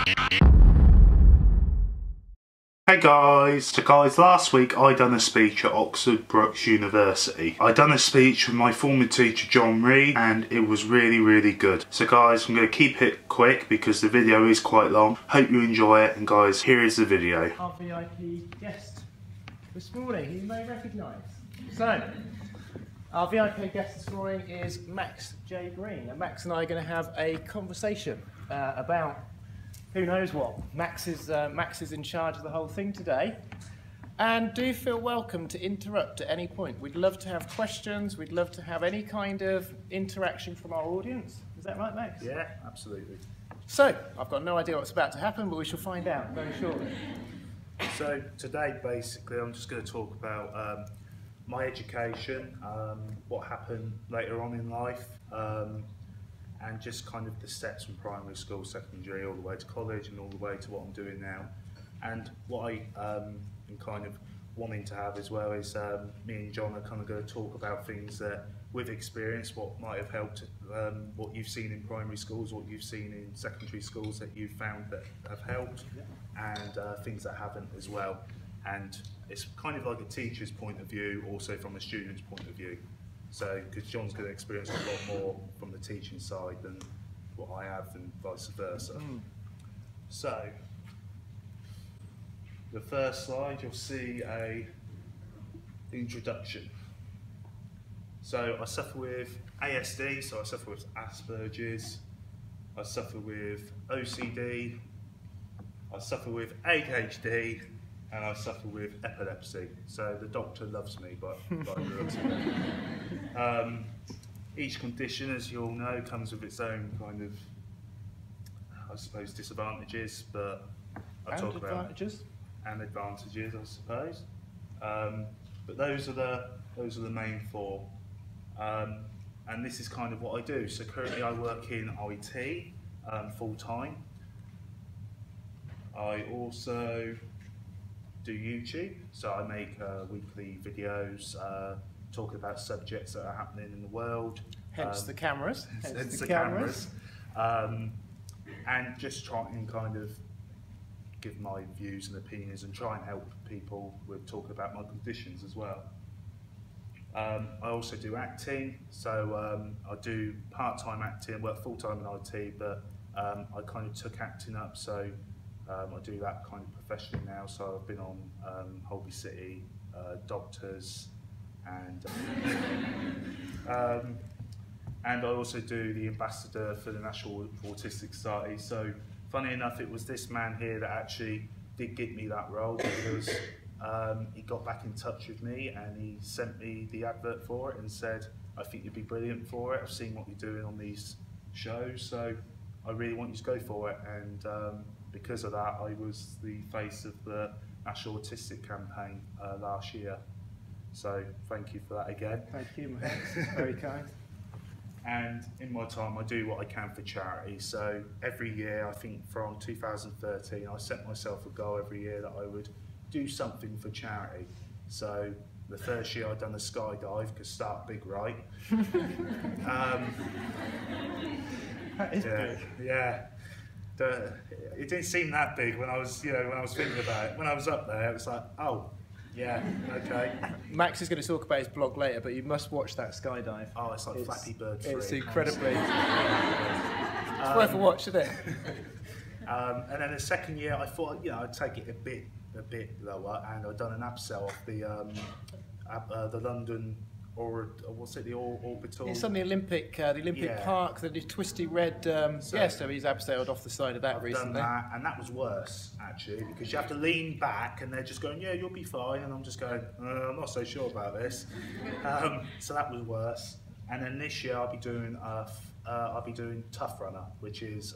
Hey guys, so last week I done a speech at Oxford Brookes University. I done a speech with my former teacher Jon Reid and it was really good. So guys, I'm going to keep it quick because the video is quite long. Hope you enjoy it, and guys, here is the video. Our VIP guest this morning, you may recognise. So, our VIP guest this morning is Max J. Green, and Max and I are going to have a conversation about who knows what. Max is in charge of the whole thing today, and do feel welcome to interrupt at any point. We'd love to have questions, we'd love to have any kind of interaction from our audience. Is that right, Max? Yeah, absolutely. So, I've got no idea what's about to happen, but we shall find out very shortly. So today basically I'm just going to talk about my education, what happened later on in life, and just kind of the steps from primary school, secondary, all the way to college and all the way to what I'm doing now. And what I am kind of wanting to have as well is me and Jon are kind of going to talk about things that we've experienced, what might have helped, what you've seen in primary schools, what you've seen in secondary schools that you've found that have helped, and things that haven't as well. And it's kind of like a teacher's point of view, also from a student's point of view. So, because Jon's going to experience a lot more from the teaching side than what I have, and vice versa. So, the first slide, you'll see a introduction. So, I suffer with ASD, so I suffer with Asperger's, I suffer with OCD, I suffer with ADHD, and I suffer with epilepsy. So the doctor loves me, but by the looks of it. Each condition, as you all know, comes with its own kind of, I suppose, disadvantages, but I'll talk about advantages, I suppose. But those are the main four. And this is kind of what I do. So currently I work in IT full time. I also do YouTube, so I make weekly videos talking about subjects that are happening in the world. Hence the cameras. Hence the cameras. And just try and kind of give my views and opinions and try and help people with talking about my conditions as well. I also do acting, so I do part-time acting, work full-time in IT, but I kind of took acting up, so I do that kind of professionally now. So I've been on Holby City, Doctors, and I also do the ambassador for the National Autistic Society. So funny enough, it was this man here that actually did get me that role, because he got back in touch with me and he sent me the advert for it and said, I think you'd be brilliant for it, I've seen what you're doing on these shows, so I really want you to go for it. And because of that, I was the face of the National Autistic campaign last year. So thank you for that again. Thank you, Max. Very kind. And in my time, I do what I can for charity. So every year, I think from 2013, I set myself a goal every year that I would do something for charity. So the first year I'd done a skydive, because start big, right? That is big. Yeah. It didn't seem that big when I was, when I was thinking about it. When I was up there, it was like, oh, yeah, okay. Max is going to talk about his blog later, but you must watch that skydive. Oh, it's like Flappy Bird 3. It's incredibly. It's worth a watch, isn't it? And then the second year, I thought, I'd take it a bit lower, and I'd done an abseil off the London. Or what's it, the orbital? It's on the Olympic Park, the twisty red. So he's abseiled off the side of that recently. Done that, and that was worse actually, because you have to lean back, and they're just going, "Yeah, you'll be fine," and I'm just going, "I'm not so sure about this." So that was worse. And then this year I'll be doing Tough Runner, which is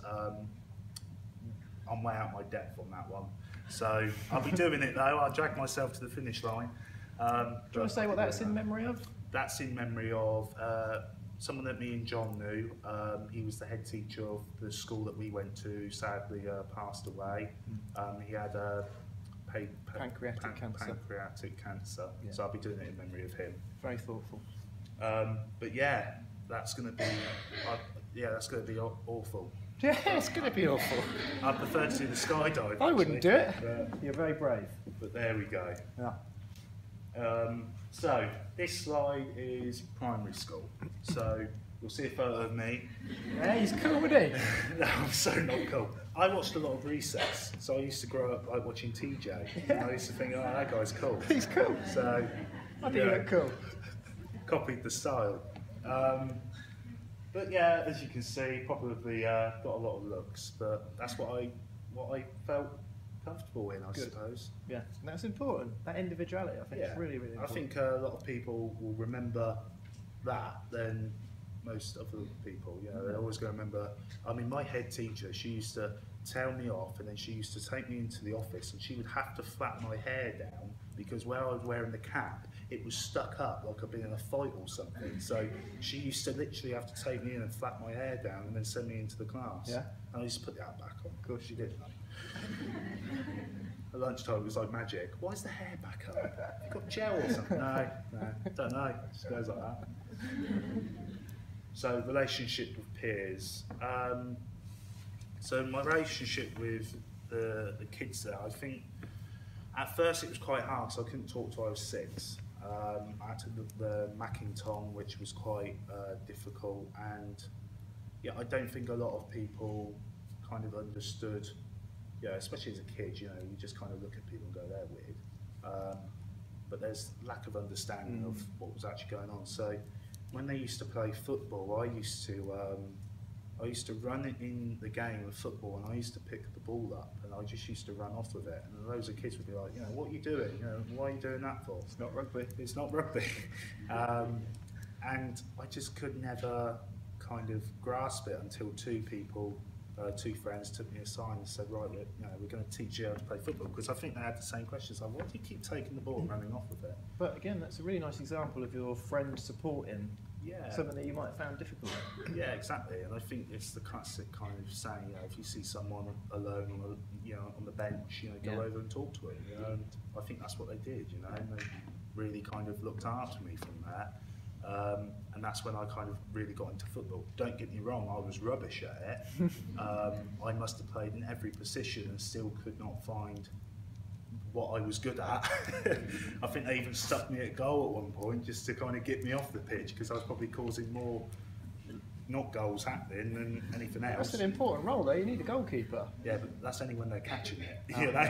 I'm way out my depth on that one. So I'll be doing it though. I'll drag myself to the finish line. Do you want to say what that's in memory of? That's in memory of someone that me and Jon knew. He was the head teacher of the school that we went to, sadly passed away. He had pancreatic cancer. Yeah. So I'll be doing it in memory of him. Very thoughtful. But yeah, that's going to be awful. Yeah, it's going to be awful. I prefer to do the skydive. I wouldn't do it. But, You're very brave. but there we go. Yeah. So this slide is primary school. So you'll see a photo of me. Yeah, he's cool, isn't he? No, I'm so not cool. I watched a lot of Recess, so I used to grow up like watching TJ. And I used to think, oh, that guy's cool. He's cool. So I think you look cool. copied the style. But yeah, as you can see, probably got a lot of looks, but that's what I felt comfortable in, I suppose. Yeah, and that's important. That individuality, I think, is really, really important. I think a lot of people will remember that than most other people. You know, they're always going to remember. I mean, my head teacher, she used to tell me off, and then she used to take me into the office, and she would have to flat my hair down because where I was wearing the cap, it was stuck up like I'd been in a fight or something. So she used to literally have to take me in and flat my hair down and then send me into the class. Yeah. And I used to put that back on. Of course she did. At lunchtime it was like magic. Why is the hair back up? You got gel or something? No, don't know. It just goes like that. So relationship with peers. So my relationship with the kids there, I think at first it was quite hard, so I couldn't talk till I was 6. I had to do the Macinton, which was quite difficult, and yeah, I don't think a lot of people kind of understood, yeah, especially as a kid, you know, you just kind of look at people and go, they're weird. But there's lack of understanding of what was actually going on. So when they used to play football, I used to run it in the game of football, and I used to pick the ball up, and I just used to run off with it. And loads of kids would be like, you know, what are you doing? You know, why are you doing that for? It's not rugby. It's not rugby. And I just could never kind of grasp it until two friends took me aside and said, right, we're going to teach you how to play football, because I think they had the same questions, like, why do you keep taking the ball and running off with it? But again, that's a really nice example of your friend supporting something that you might have found difficult. Yeah, exactly. And I think it's the classic kind of saying, you know, if you see someone alone on the bench, go over and talk to him. You know, and I think that's what they did. You know, and they really kind of looked after me from that. And that's when I kind of really got into football. Don't get me wrong, I was rubbish at it. I must have played in every position and still could not find what I was good at. I think they even stuck me at goal at one point just to kind of get me off the pitch, because I was probably causing more not goals happening than anything else. That's an important role though, you need a goalkeeper. Yeah, but that's only when they're catching it. You know?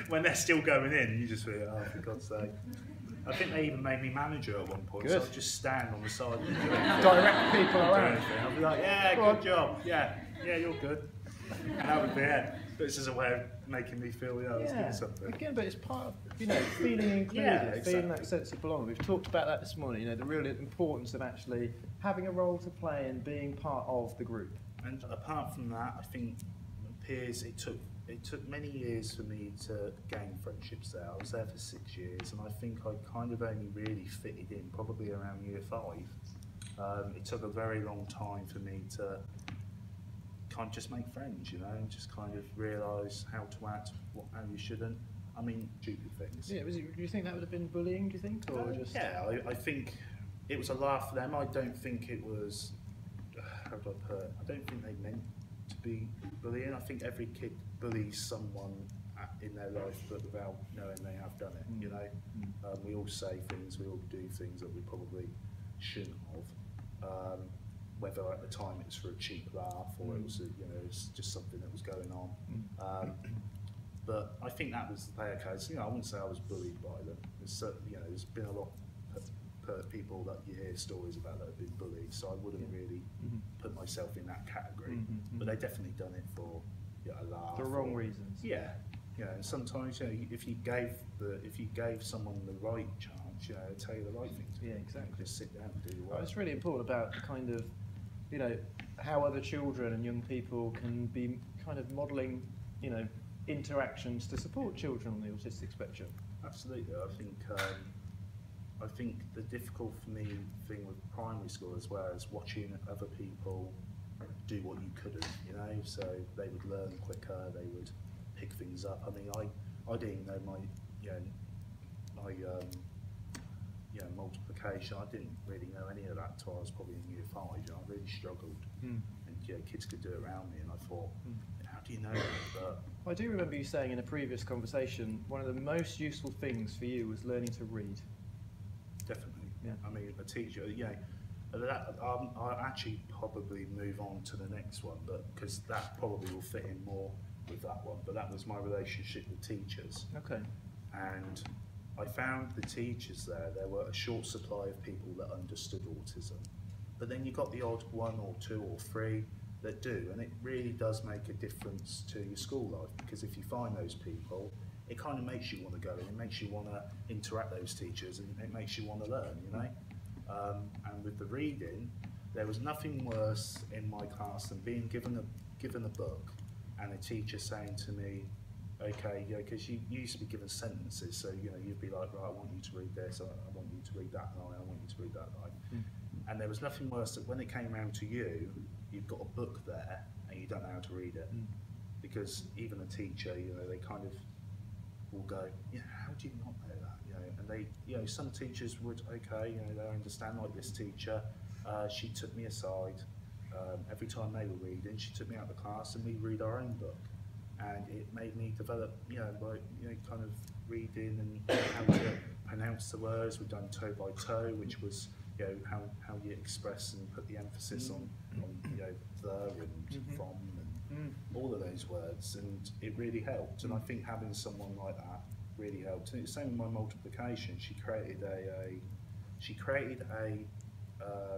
When they're still going in, you just feel, oh, for God's sake. I think they even made me manager at one point, so I'd just stand on the side and direct people around. I'd be like, yeah, good job, yeah, you're good. And that would be it. But it's just a way of making me feel, I was doing something. Again, but it's part of, feeling included, feeling that sense of belonging. We've talked about that this morning, the real importance of actually having a role to play and being part of the group. And apart from that, I think peers, it took many years for me to gain friendships there. I was there for 6 years, and I think I kind of only really fitted in probably around year 5. It took a very long time for me to kind of just make friends, and just kind of realise how to act, how you shouldn't. I mean, stupid things. Yeah, do you think that would have been bullying, do you think? Or just... Yeah, I think it was a laugh for them. I don't think it was, how do I put it? I don't think they meant to be bullying. I think every kid bullies someone in their life, but without knowing they have done it, we all say things, we all do things that we probably shouldn't have. Whether at the time it's for a cheap laugh or it was, it's just something that was going on. But I think that was the case. I wouldn't say I was bullied by them. There's been a lot of people that you hear stories about that have been bullied, so I wouldn't really put myself in that category. But they definitely done it for a laugh. For wrong reasons. Yeah. And sometimes if you gave someone the right chance, they'll tell you the right thing to do. Yeah, exactly. Just sit down and do your work. It's really important about kind of, how other children and young people can be kind of modelling, interactions to support children on the autistic spectrum. Absolutely. I think the difficult for me thing with primary school as well is watching other people do what you couldn't, so they would learn quicker, they would pick things up. I mean, I didn't know my multiplication. I didn't really know any of that until I was probably in year 5. I really struggled. And kids could do it around me, and I thought, how do you know that? But I do remember you saying in a previous conversation, one of the most useful things for you was learning to read. definitely, Yeah. I mean, a teacher, I'll actually probably move on to the next one, but because that probably will fit in more with that one. But that was my relationship with teachers, Okay. and I found the teachers there were a short supply of people that understood autism, but then you got the odd one or two or three that do, and it really does make a difference to your school life, because if you find those people, it kind of makes you want to go in, it makes you want to interact with those teachers, and it makes you want to learn, you know. And with the reading, there was nothing worse in my class than being given a book and a teacher saying to me, okay, because you used to be given sentences, so you'd be like, right, I want you to read this, I want you to read that line, I want you to read that line. And there was nothing worse that when it came around to you, you've got a book there and you don't know how to read it. Because even a teacher, they kind of will go, how do you not know that? And they, some teachers would, okay, they understand, like this teacher, she took me aside, every time they were reading, she took me out of the class and we'd read our own book. And it made me develop, kind of reading and how to pronounce the words. We've done toe by toe, which was, how you express and put the emphasis on the and from and all of those words, and it really helped. And I think having someone like that really helped. And it's the same with my multiplication. She created a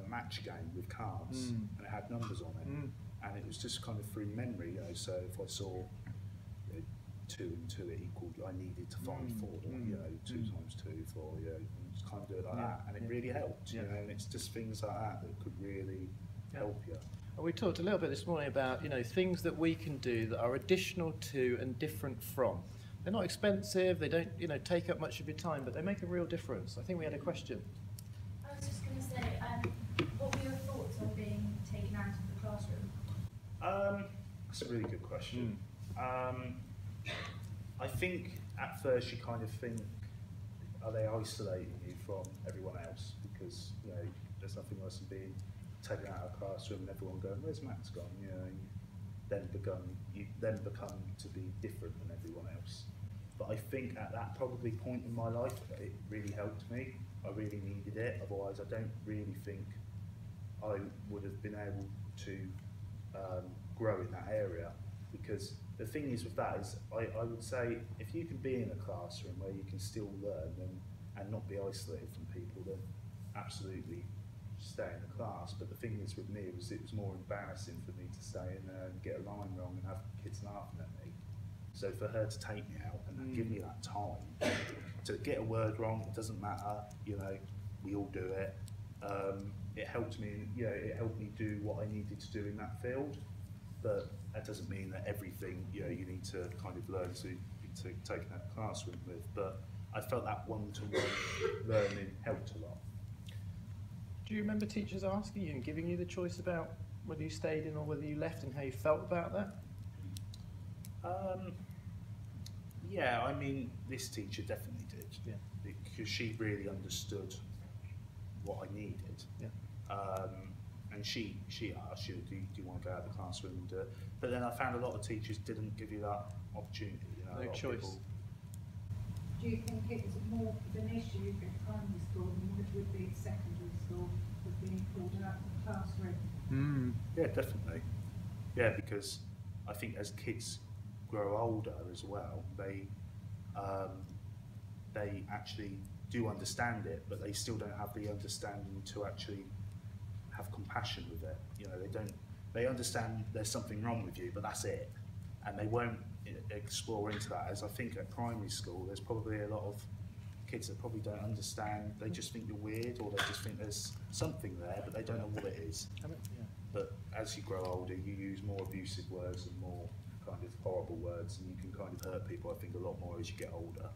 match game with cards, and it had numbers on it, and it was just kind of through memory. So if I saw 2 and 2 equaled, I needed to find 4. 2 times 2, 4. Just kind of do it like that, and it really helped. And it's just things like that that could really help you. And we talked a little bit this morning about things that we can do that are additional to and different from. They're not expensive. They don't take up much of your time, but they make a real difference. I think we had a question. I was just going to say, what were your thoughts on being taken out of the classroom? That's a really good question. I think at first you kind of think, are they isolating you from everyone else? Because there's nothing worse than being taken out of a classroom and everyone going, where's Max gone? You then become to be different than everyone else. But I think at that probably point in my life, it really helped me. I really needed it. Otherwise, I don't really think I would have been able to grow in that area. Because the thing is with that is, I would say, if you can be in a classroom where you can still learn and not be isolated from people, then absolutely stay in the class. But the thing is with me, it was more embarrassing for me to stay in there and get a line wrong and have kids laughing at me. So for her to take me out and give me that time to get a word wrong, it doesn't matter, we all do it. It helped me, it helped me do what I needed to do in that field. But that doesn't mean that everything you need to kind of learn to take that classroom with. But I felt that one-to-one learning helped a lot. Do you remember teachers asking you and giving you the choice about whether you stayed in or whether you left, and how you felt about that? Yeah, I mean, this teacher definitely did. Yeah. Because she really understood what I needed. Yeah. And she asked you, do you want to go out of the classroom and do it? But then I found a lot of teachers didn't give you that opportunity. No choice. Do you think it was more of an issue in primary school than it would be at secondary school, with being pulled out of the classroom? Yeah, definitely. Yeah, because I think as kids grow older as well, they actually do understand it, but they still don't have the understanding to actually have compassion with it. They understand there's something wrong with you, but that's it, and they won't explore into that. As I think at primary school, there's probably a lot of kids that probably don't understand. They just think you're weird, or they just think there's something there, but they don't know what it is. But as you grow older, you use more abusive words and more kind of horrible words, and you can kind of hurt people, I think, a lot more as you get older.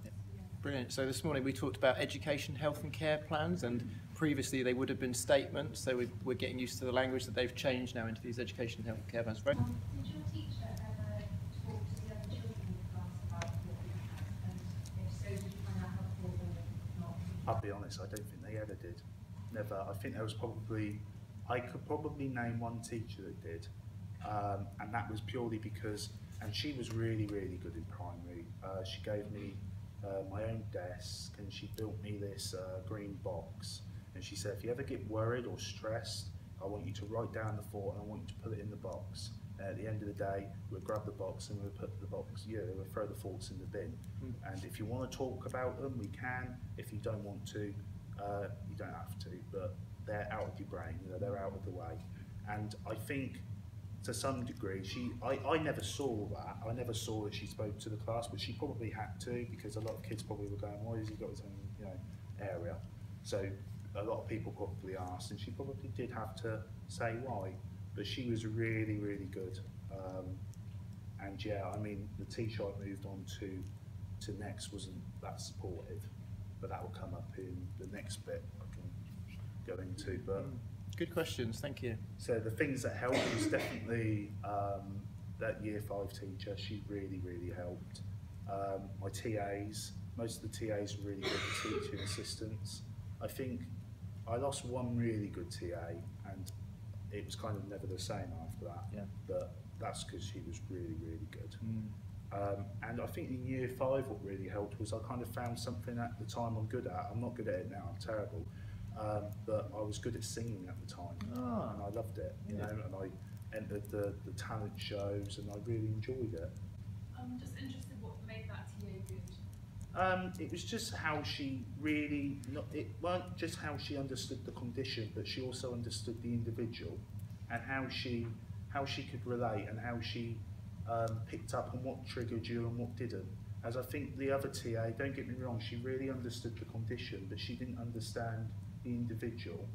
Brilliant. So this morning we talked about education, health and care plans, and previously they would have been statements, so we're getting used to the language that they've changed now into these education, health and care plans. Right? Did your teacher ever talk to the other children in the class about what you had, and if so, did you find that helpful or not? I'll be honest, I don't think they ever did. Never. I think there was probably, I could probably name one teacher that did, and that was purely because, and she was really, really good in primary. She gave me my own desk, and she built me this green box, and she said, if you ever get worried or stressed, I want you to write down the thought and I want you to put it in the box. And at the end of the day, we'll grab the box and we'll put the box, we'll throw the thoughts in the bin. And if you want to talk about them, we can. If you don't want to, you don't have to, but they're out of your brain, they're out of the way. And I think to some degree, I never saw that. I never saw that she spoke to the class, but she probably had to, because a lot of kids probably were going, why has he got his own area? So a lot of people probably asked, and she probably did have to say why, but she was really, really good. And yeah, I mean, the teacher I moved on to next wasn't that supportive, but that will come up in the next bit I can go into. But good questions, thank you. so the things that helped was definitely that year 5 teacher. She really, really helped. My TAs, most of the TAs were really good teaching assistants. I think I lost one really good TA, and it was kind of never the same after that. Yeah. But that's because she was really, really good. And I think in year 5 what really helped was I kind of found something at the time I'm good at. I'm not good at it now, I'm terrible. But I was good at singing at the time, and I loved it, you know, and I entered the talent shows, and I really enjoyed it. I'm just interested what made that TA good. It was just how she really, it weren't just how she understood the condition, but she also understood the individual, and how she could relate, and how she picked up on what triggered you and what didn't. As I think the other TA, don't get me wrong, she really understood the condition, but she didn't understand the individual.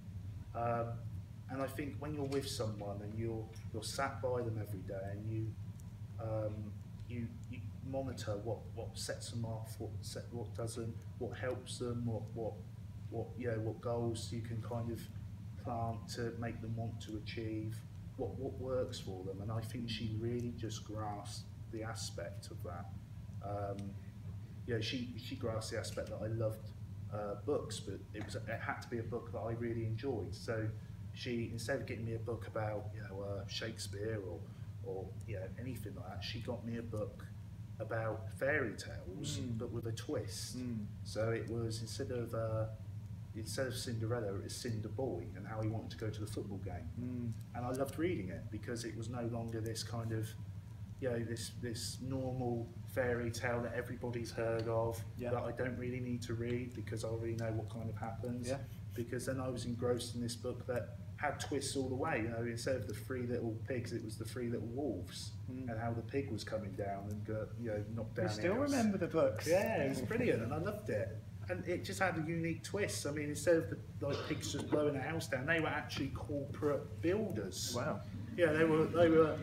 And I think when you're with someone and you're sat by them every day, and you monitor what sets them off, what doesn't, what helps them, what goals you can kind of plant to make them want to achieve, what works for them. And I think she really just grasped the aspect of that. She grasped the aspect that I loved books, but it had to be a book that I really enjoyed. So she, instead of getting me a book about Shakespeare or anything like that, she got me a book about fairy tales, but with a twist. So it was instead of Cinderella, it was Cinder Boy, and how he wanted to go to the football game. And I loved reading it because it was no longer this kind of this normal fairy tale that everybody's heard of, that I don't really need to read because I already know what kind of happens. Because then I was engrossed in this book that had twists all the way. Instead of the 3 little pigs, it was the 3 little wolves, and how the pig was coming down and knocked down. I still remember the books. Yeah, it was brilliant, and I loved it. And it just had a unique twist. I mean, instead of the pigs just blowing a house down, they were actually corporate builders. Wow. Yeah, they were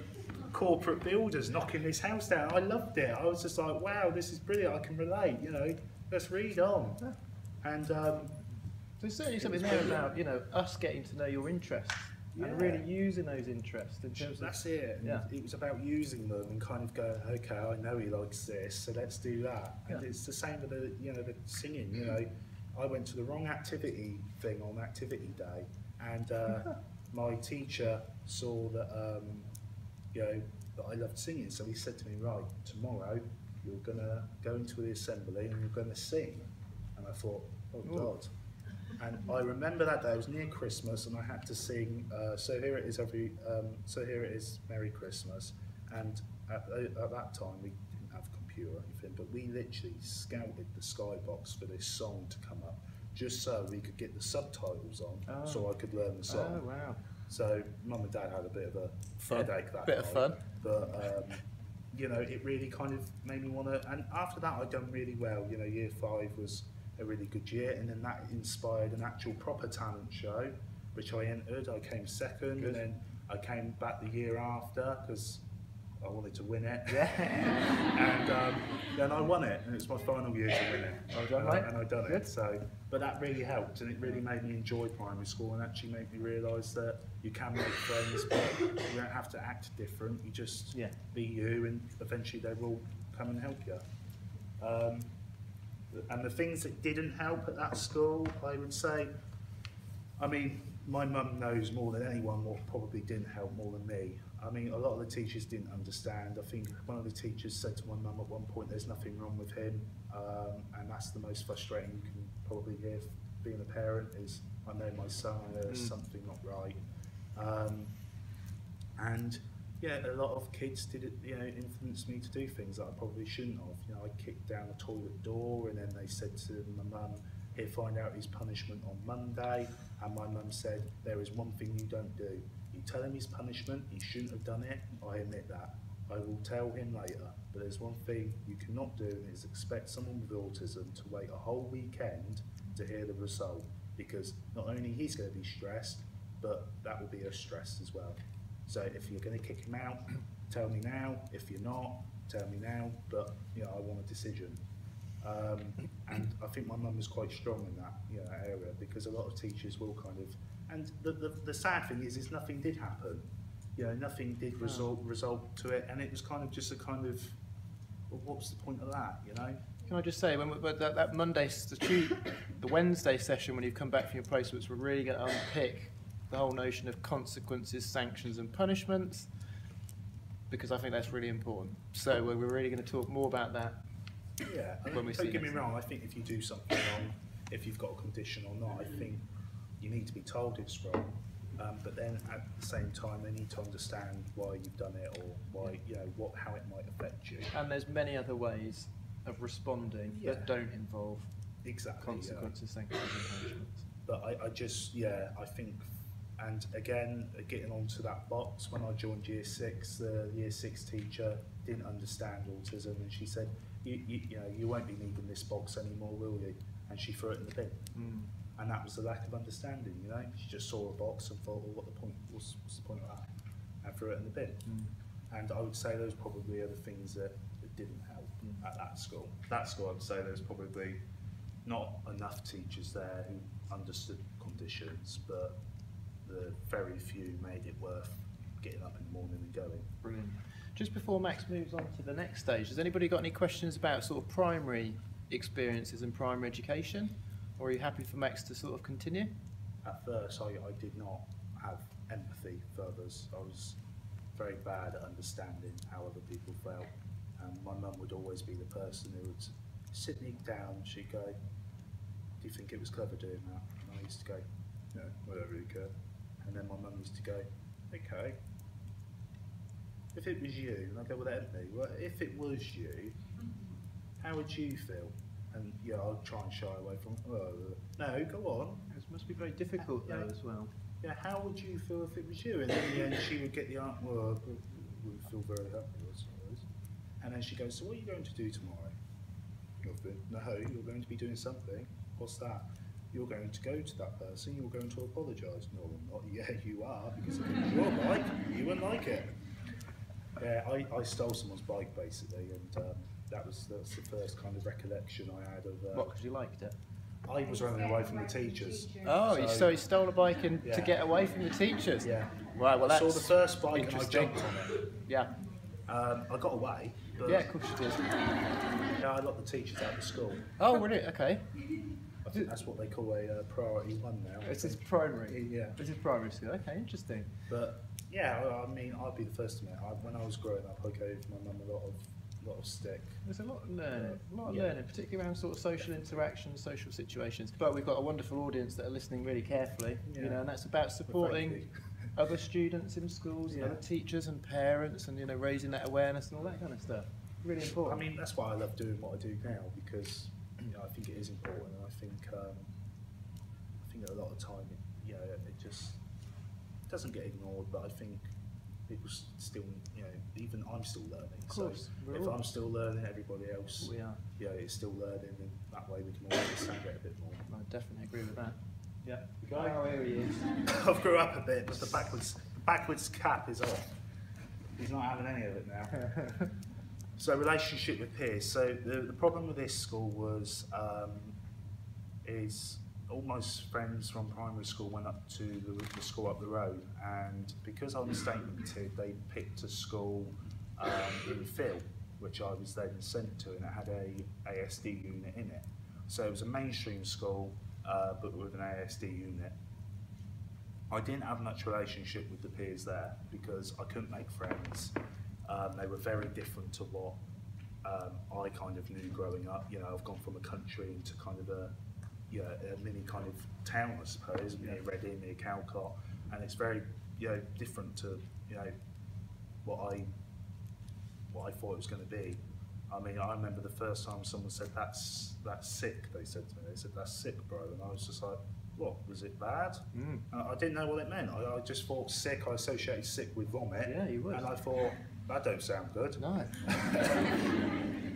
corporate builders knocking this house down. I loved it. I was just like, wow, this is brilliant. I can relate. Let's read on. And there's certainly something there about us getting to know your interests and really using those interests in terms of. That's it. It was about using them and kind of going, okay, I know he likes this, so let's do that. And it's the same with the singing. I went to the wrong activity thing on activity day, and my teacher saw that that I loved singing, so he said to me, right, tomorrow you're gonna go into the assembly and you're gonna sing. And I thought, oh God. And I remember that day, it was near Christmas, and I had to sing So Here It Is Merry Christmas. And at that time we didn't have a computer or anything, but we literally scouted the skybox for this song to come up, just so we could get the subtitles on, so I could learn the song. Oh wow. So Mum and Dad had a bit of a headache that bit night, of fun. But it really kind of made me want to. And after that, I'd done really well. Year 5 was a really good year, and then that inspired an actual proper talent show, which I entered. I came second, and then I came back the year after because I wanted to win it. And then I won it, and it was my final year to win it. Well done, mate. And I done it. So, but that really helped, and it really made me enjoy primary school, and actually made me realise that you can make friends, but you don't have to act different. You just be you, and eventually they will come and help you. And the things that didn't help at that school, I would say, I mean, my mum knows more than anyone what probably didn't help more than me. I mean, a lot of the teachers didn't understand. I think one of the teachers said to my mum at one point, there's nothing wrong with him, and that's the most frustrating you can probably hear being a parent is, I know my son, there's something not right. And yeah, a lot of kids did, influence me to do things that I probably shouldn't have. I kicked down a toilet door, and then they said to my mum, he'll find out his punishment on Monday, and my mum said, there is one thing you don't do. You tell him his punishment, he shouldn't have done it, I admit that. I will tell him later, but there's one thing you cannot do, and is expect someone with autism to wait a whole weekend to hear the result, because not only he's going to be stressed, but that will be a stress as well. So if you're going to kick him out, tell me now. If you're not, tell me now, but I want a decision. And I think my mum was quite strong in that area, because a lot of teachers will kind of, and the sad thing is nothing did happen. Nothing did result to it, and it was kind of just a kind of, well, what's the point of that, Can I just say, when that Monday, the Wednesday session when you come back from your placements, we're really going to unpick the whole notion of consequences, sanctions and punishments, because I think that's really important. So we're really going to talk more about that. Yeah, don't get me wrong, I think if you do something wrong, if you've got a condition or not, I think you need to be told it's wrong, but then at the same time they need to understand why you've done it, or why, how it might affect you. And there's many other ways of responding that don't involve consequences, sanctions and punishments. But I think, and again, getting onto that box, when I joined Year 6, the Year 6 teacher didn't understand autism, and she said, you won't be needing this box anymore, will you? And she threw it in the bin. And that was the lack of understanding, She just saw a box and thought, well, what's the point of that? And threw it in the bin. And I would say those probably are the things that didn't help at that school. That school, I would say there's probably not enough teachers there who understood conditions, but the very few made it worth getting up in the morning and going. Brilliant. Just before Max moves on to the next stage, has anybody got any questions about sort of primary experiences and primary education? Or are you happy for Max to sort of continue? At first, I did not have empathy for others. I was very bad at understanding how other people felt. And my mum would always be the person who would sit me down and she'd go, do you think it was clever doing that? And I used to go, no, I don't really care. And then my mum used to go, okay, if it was you, and I go, well, that'd be, well, if it was you, how would you feel? And I'll try and shy away from, no, go on. It must be very difficult though as well. Yeah, how would you feel if it was you? And then in the end she would get the answer, well, I would feel very happy, I suppose. And then she goes, so what are you going to do tomorrow? Nothing. No, you're going to be doing something. What's that? You're going to go to that person, you're going to apologise. No, I'm not. Yeah, you are, because if it was your bike, you wouldn't like it. Yeah, I stole someone's bike basically, and that's the first kind of recollection I had of... What, because you liked it? I was running away from the teachers. Oh, so he stole a bike to get away from the teachers? Yeah. Right, well, that's I saw the first bike and I jumped on it. Yeah. I got away. But yeah, of course you did. Yeah, I locked the teachers out of school. Oh, really? Okay. I think that's what they call a priority one now. This is primary? Yeah. This is primary school. Okay, interesting. But, yeah, I mean, I'd be the first to admit, when I was growing up, I gave my mum a lot of stick. There's a lot of learning, particularly around sort of social interactions, social situations. But we've got a wonderful audience that are listening really carefully, and that's about supporting other students in schools, and other teachers and parents, and raising that awareness and all that kind of stuff. Really important. I mean, that's why I love doing what I do now, because I think it is important, and I think a lot of time, it just doesn't get ignored. But I think people still, even I'm still learning. Of course, so if I'm still learning, everybody else, is still learning, and that way we can all understand it a bit more. I definitely agree with that. Yeah. Oh, here he is. I've grew up a bit, but the backwards cap is off. He's not having any of it now. So relationship with peers. So the problem with this school was is all my friends from primary school went up to the school up the road, and because I was statemented, they picked a school in Phil, which I was then sent to, and it had a ASD unit in it. So it was a mainstream school, but with an ASD unit. I didn't have much relationship with the peers there because I couldn't make friends. They were very different to what I kind of knew growing up. You know, I've gone from a country into kind of a mini kind of town, I suppose, near Reading, near Calcott, and it's very different to what I thought it was going to be. I mean, I remember the first time someone said that's sick. They said to me, that's sick, bro, and I was just like, what, was it bad? I didn't know what it meant. I just thought sick. I associated sick with vomit. Yeah, you would. And I thought that don't sound good. No.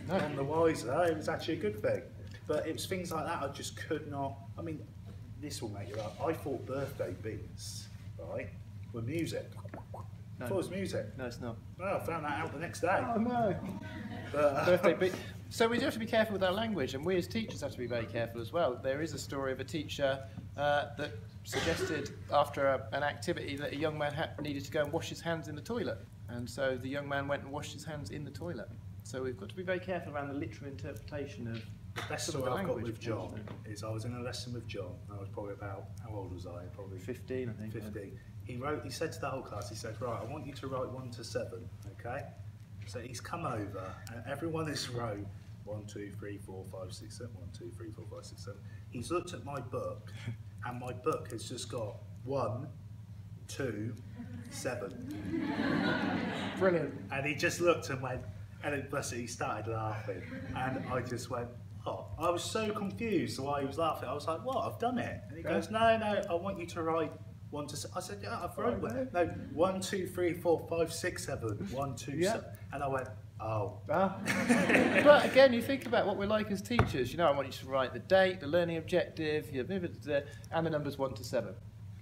On the wiser, it was actually a good thing. But it was things like that I just could not. I mean, this will make you laugh. I thought birthday beats, right, were music. I thought it was music. No, it's not. Well, I found that out the next day. Oh no. But, Birthday beat. So we do have to be careful with our language, and we as teachers have to be very careful as well. There is a story of a teacher that suggested after an activity that a young man needed to go and wash his hands in the toilet, and so the young man went and washed his hands in the toilet. So we've got to be very careful around the literal interpretation of the best some of story the I've got language. with John is I was in a lesson with John. I was probably about, how old was I? Probably 15, I think. 15. He said to the whole class, he said, right, I want you to write 1 to 7, okay? So he's come over and everyone is wrote 1, 2, 3, 4, 5, 6, 7, 1, 2, 3, 4, 5, 6, 7. He's looked at my book and my book has just got 1, 2, 7. Brilliant. And he just looked and went, and then bless it, he started laughing. And I just went, oh, I was so confused why he was laughing. I was like, what, I've done it? And he goes, no, I want you to write 1 to 7. I said, yeah, I've wrote one. No, 1, 2, 3, 4, 5, 6, 7. 1, 2, 7. And I went, oh. But again, you think about what we're like as teachers. You know, I want you to write the date, the learning objective, and the numbers 1 to 7.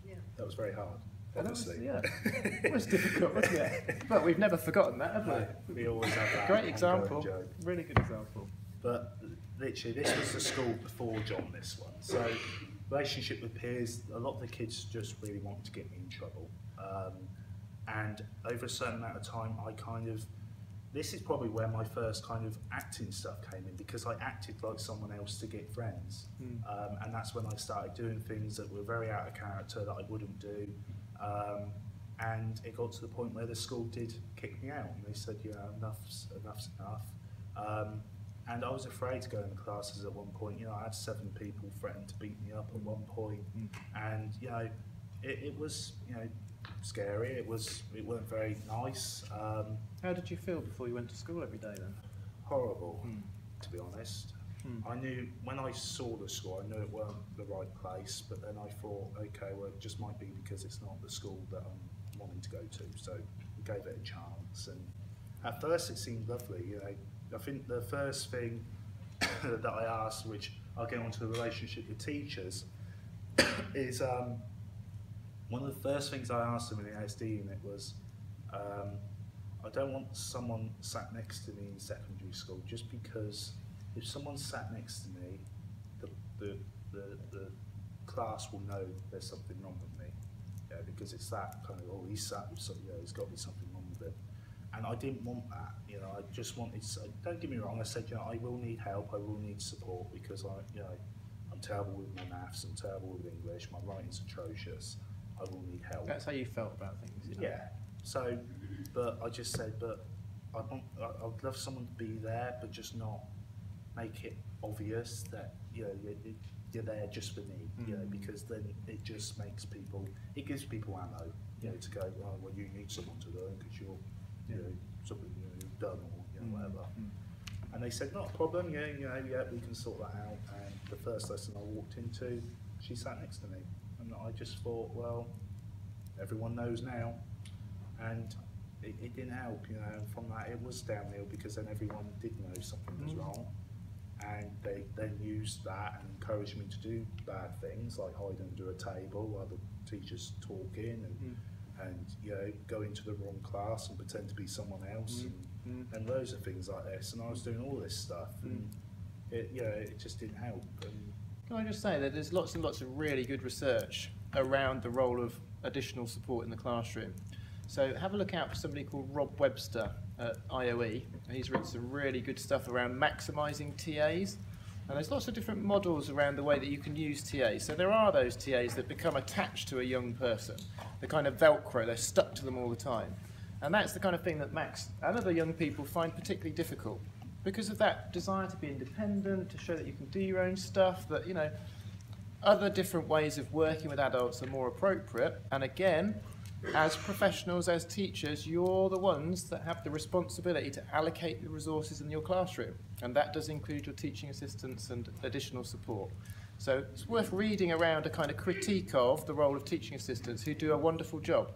Yeah. That was very hard, obviously. It was difficult, wasn't it? But we've never forgotten that, have we? We always have that. Great example. Joke. Really good example. But literally, this was the school before John, this one. So, relationship with peers, a lot of the kids just really wanted to get me in trouble. And over a certain amount of time, this is probably where my first kind of acting stuff came in, because I acted like someone else to get friends. And that's when I started doing things that were very out of character that I wouldn't do. And it got to the point where the school did kick me out, and they said, enough's enough. And I was afraid to go in the classes at one point. I had 7 people threatening to beat me up at one point, and it was scary. It weren't very nice. How did you feel before you went to school every day then? Horrible, to be honest. I knew when I saw the school, I knew it weren't the right place, but then I thought, okay, well, it just might be because it's not the school that I'm wanting to go to. So we gave it a chance, and at first it seemed lovely. I think the first thing that I asked, which I'll get onto the relationship with teachers, is one of the first things I asked them in the ASD unit was, I don't want someone sat next to me in secondary school, just because if someone sat next to me, the class will know there's something wrong with me, because it's that kind of, oh, he's sat with something, there's got to be something wrong with him. And I didn't want that, I just wanted, don't get me wrong, I said, I will need help, I will need support, because I'm terrible with my maths, I'm terrible with English, my writing's atrocious, I will need help. That's how you felt about things, Yeah, so, but I just said, but I'd love someone to be there, but just not make it obvious that, you're there just for me, because then it just makes people, it gives people ammo, to go, oh, well, you need someone to learn because you're, something you've done or whatever. And they said, not a problem, we can sort that out. And the first lesson I walked into, she sat next to me, and I just thought, well, everyone knows now, and it didn't help, and from that it was downhill, because then everyone did know something was wrong, and they then used that and encouraged me to do bad things, like hide under a table while the teacher's talking, and go into the wrong class and pretend to be someone else, and loads of things like this. And I was doing all this stuff, and it just didn't help. And can I just say that there's lots and lots of really good research around the role of additional support in the classroom. So have a look out for somebody called Rob Webster at IOE. He's written some really good stuff around maximising TAs. And there's lots of different models around the way that you can use TAs. So there are those TAs that become attached to a young person. They're kind of Velcro, they're stuck to them all the time. And that's the kind of thing that Max and other young people find particularly difficult. Because of that desire to be independent, to show that you can do your own stuff, that, you know, other different ways of working with adults are more appropriate. And again, as professionals, as teachers, you're the ones that have the responsibility to allocate the resources in your classroom. And that does include your teaching assistants and additional support. So it's worth reading around a kind of critique of the role of teaching assistants who do a wonderful job.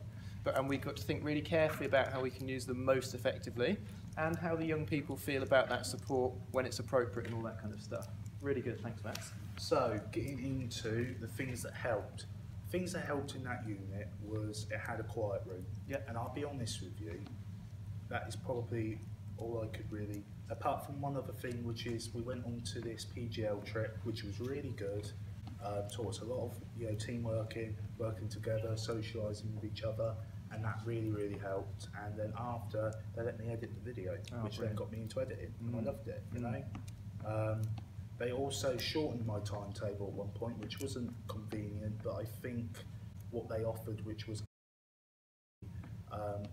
And we've got to think really carefully about how we can use them most effectively and how the young people feel about that support when it's appropriate and all that kind of stuff. Really good, thanks Max. So getting into the things that helped. Things that helped in that unit was it had a quiet room. Yeah. And I'll be honest with you, that is probably all I could really, apart from one other thing, which is we went on to this PGL trip, which was really good. Taught us a lot of teamwork, working together, socialising with each other, and that really, really helped. And then after, they let me edit the video, which then got me into editing, and I loved it, you know. They also shortened my timetable at one point, which wasn't convenient, but I think what they offered, which was,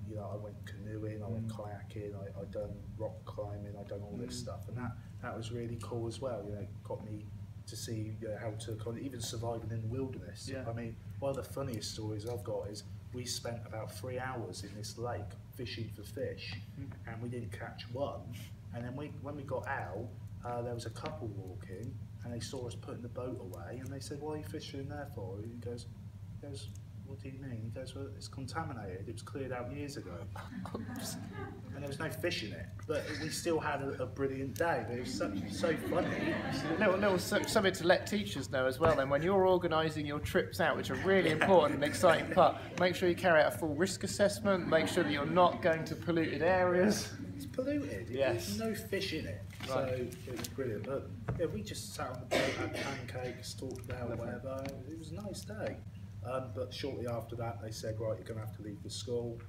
you know, I went canoeing, I went kayaking, I done rock climbing, I done all this stuff, and that was really cool as well. You know, got me to see how to kind of even surviving in the wilderness. Yeah. I mean, one of the funniest stories I've got is we spent about 3 hours in this lake fishing for fish, and we didn't catch one. And then when we got out, there was a couple walking, and they saw us putting the boat away, and they said, "What are you fishing there for?" He goes, "What do you mean?" He goes, "Well, it's contaminated. It was cleared out years ago." And there was no fish in it, but we still had a brilliant day. But it was so funny. Little something to let teachers know as well then, when you're organising your trips out, which are really important and exciting part, make sure you carry out a full risk assessment, make sure that you're not going to polluted areas. It's polluted. Yes. There's no fish in it. So Right. it was brilliant. But yeah, we just sat on the boat, had pancakes, talked about whatever. It was a nice day. But shortly after that, they said, "Right, you're going to have to leave the school."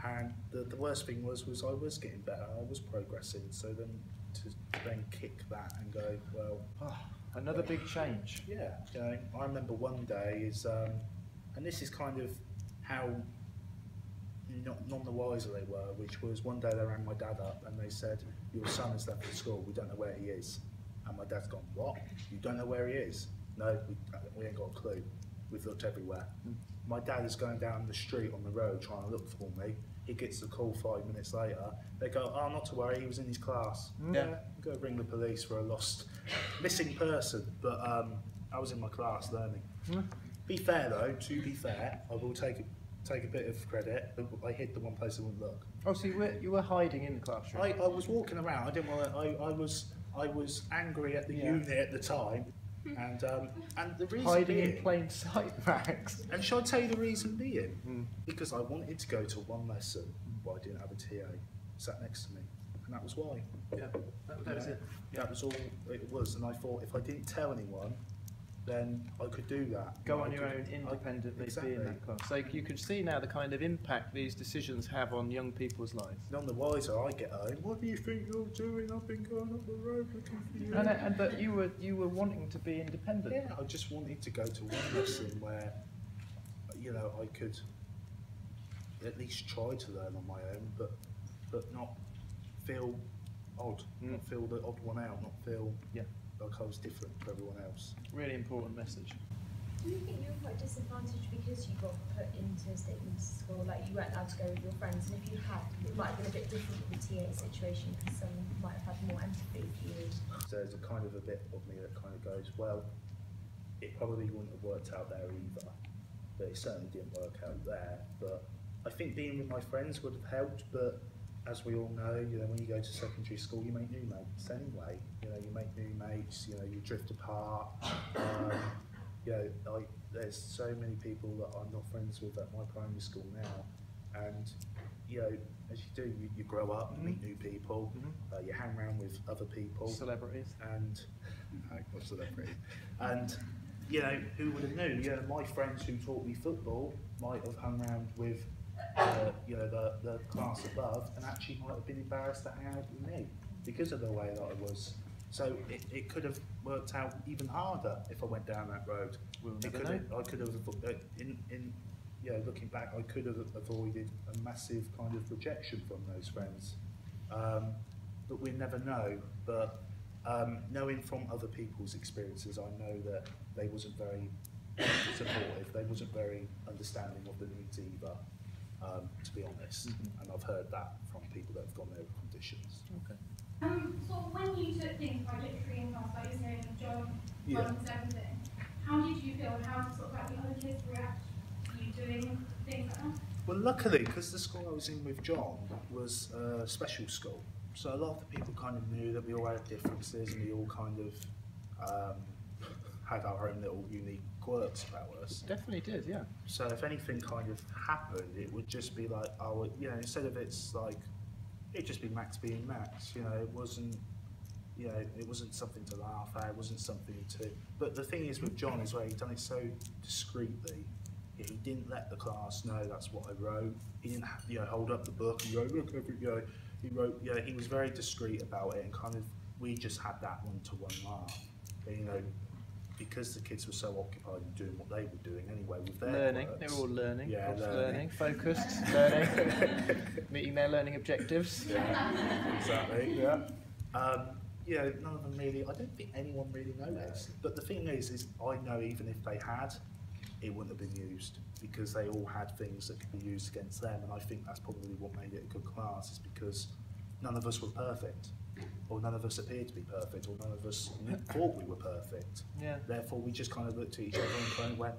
And the worst thing was I was getting better. I was progressing. So then to then kick that and go, well, Another big change. yeah. You know, I remember one day is, and this is kind of how none the wiser they were, which was one day they rang my dad up and they said, "Your son has left the school, we don't know where he is." And my dad's gone, "What? You don't know where he is?" "No, we ain't got a clue. We've looked everywhere." My dad is going down the street on the road trying to look for me. He gets the call 5 minutes later. They go, "Oh, not to worry, he was in his class." Yeah. Go ring the police for a missing person. But I was in my class learning. Be fair though, to be fair, I will take a bit of credit. I hid the one place I wouldn't look. Oh, so you were hiding in the classroom? I was walking around. I didn't want to. I was angry at the unit at the time, and the reason Hiding being, in plain sight, Max. and shall I tell you the reason being? Because I wanted to go to one lesson, but I didn't have a TA sat next to me, and that was why. Yeah, that was it. That was all it was, and I thought if I didn't tell anyone, then I could do that. Go I on your could- own independently, exactly. be in that class. So you can see now the kind of impact these decisions have on young people's lives. None the wiser I get home. "What do you think you're doing? I've been going up the road looking for you." But you were wanting to be independent. Yeah, I just wanted to go to one lesson where, you know, I could at least try to learn on my own, but not feel odd, not feel the odd one out, not feel like I was different to everyone else. Really important message. Do you think you were quite disadvantaged because you got put into a state school, like you weren't allowed to go with your friends, and if you had, it might have been a bit different with the TA situation because someone might have had more empathy for you? So there's a kind of a bit of me that kind of goes, well, it probably wouldn't have worked out there either, but it certainly didn't work out there. But I think being with my friends would have helped, but as we all know, you know, when you go to secondary school, you make new mates anyway. You know, you make new mates, you know, you drift apart. You know, there's so many people that I'm not friends with at my primary school now, and you know, as you do, you grow up, meet new people, you hang around with other people, Celebrities. and and you know, who would have known? You know, my friends who taught me football might have hung around with you know, the class above, and actually might have been embarrassed to hang out with me because of the way that I was. So it could have worked out even harder if I went down that road. We'll It never could know. have, I could have, looking back, I could have avoided a massive kind of rejection from those friends. But we never know. But knowing from other people's experiences, I know that they wasn't very supportive. They wasn't very understanding of the needs either, to be honest. And I've heard that from people that have gone there with conditions. Okay. So when you took things like literary in class, like you're saying, Jon Yeah. and everything, how did you feel? How did sort of like the other kids react to you doing things like that? Well, luckily, because the school I was in with Jon was a special school, so a lot of the people kind of knew that we all had differences and we all kind of had our own little unique quirks about us. Definitely did, yeah. So if anything kind of happened, it would just be like, oh, you know, instead of it's like, it'd just be Max being Max, you know, it wasn't something to laugh at, it wasn't something to, but the thing is with Jon is where he'd done it so discreetly. He didn't let the class know that's what I wrote. He didn't have, hold up the book and go, look, he wrote, he was very discreet about it, and kind of, we just had that one-to-one laugh. But, because the kids were so occupied in doing what they were doing anyway with their Learning, works. they were all learning, Yeah, learning, focused, learning, meeting their learning objectives. Yeah, exactly. Yeah. None of them really, I don't think anyone really noticed. But the thing is I know even if they had, it wouldn't have been used, because they all had things that could be used against them, and I think that's probably what made it a good class, is because none of us were perfect, or none of us appeared to be perfect, or none of us thought we were perfect. Yeah. Therefore, we just kind of looked at each other and kind of went,